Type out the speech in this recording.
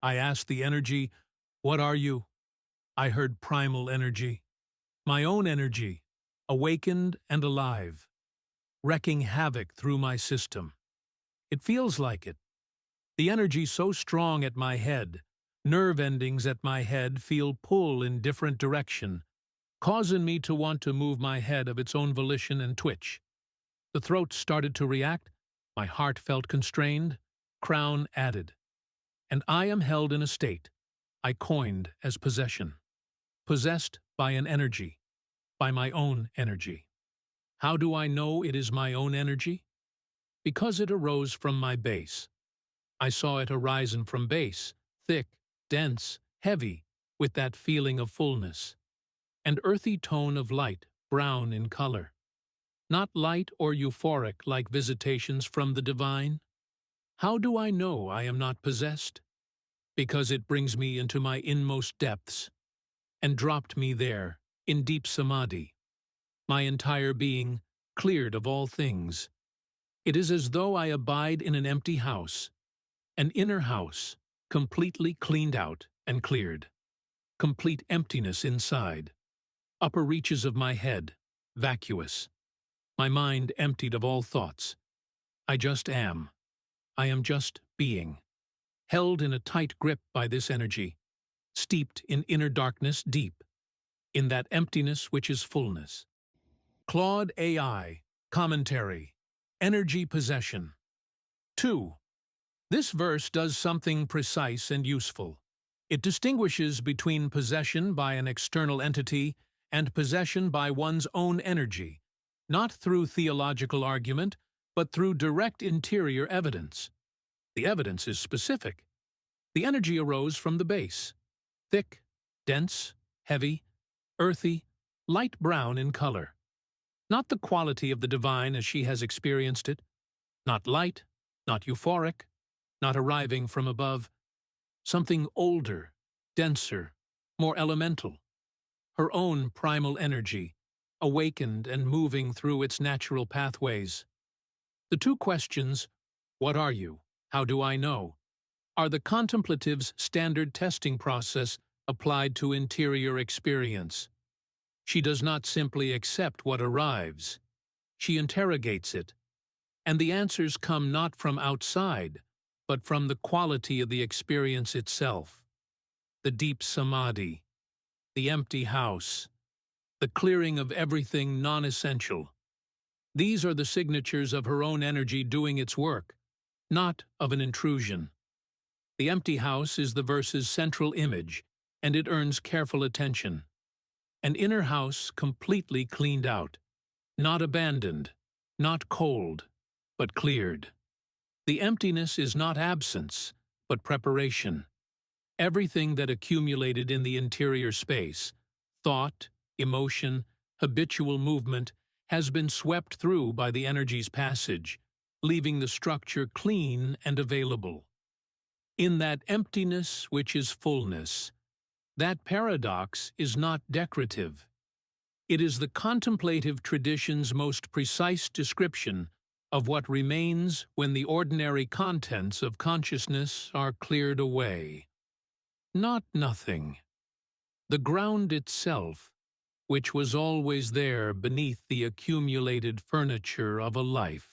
I asked the energy, "What are you?" I heard primal energy, my own energy, awakened and alive, wreaking havoc through my system. It feels like it. The energy so strong at my head, nerve endings at my head feel pull in different direction, causing me to want to move my head of its own volition and twitch. The throat started to react, my heart felt constrained, crown added. And I am held in a state I coined as possession. Possessed by an energy, by my own energy. How do I know it is my own energy? Because it arose from my base. I saw it arisen from base, thick, dense, heavy, with that feeling of fullness. And earthy tone of light, brown in color. Not light or euphoric like visitations from the divine. How do I know I am not possessed? Because it brings me into my inmost depths, and dropped me there, in deep samadhi. My entire being, cleared of all things. It is as though I abide in an empty house, an inner house, completely cleaned out and cleared. Complete emptiness inside. Upper reaches of my head, vacuous. My mind emptied of all thoughts. I just am. I am just being. Held in a tight grip by this energy, steeped in inner darkness deep, in that emptiness which is fullness. Claude AI, Commentary, Energy Possession. 2. This verse does something precise and useful. It distinguishes between possession by an external entity and possession by one's own energy, not through theological argument, but through direct interior evidence. The evidence is specific. The energy arose from the base, thick, dense, heavy, earthy, light brown in color. Not the quality of the divine as she has experienced it, not light, not euphoric, not arriving from above. Something older, denser, more elemental. Her own primal energy, awakened and moving through its natural pathways. The two questions, what are you, how do I know, are the contemplative's standard testing process applied to interior experience. She does not simply accept what arrives. She interrogates it. And the answers come not from outside, but from the quality of the experience itself. The deep samadhi, the empty house, the clearing of everything non-essential. These are the signatures of her own energy doing its work, not of an intrusion. The empty house is the verse's central image, and it earns careful attention. An inner house completely cleaned out, not abandoned, not cold, but cleared. The emptiness is not absence, but preparation. Everything that accumulated in the interior space, thought, emotion, habitual movement, has been swept through by the energy's passage, leaving the structure clean and available. In that emptiness which is fullness, that paradox is not decorative. It is the contemplative tradition's most precise description of what remains when the ordinary contents of consciousness are cleared away. Not nothing. The ground itself, which was always there beneath the accumulated furniture of a life.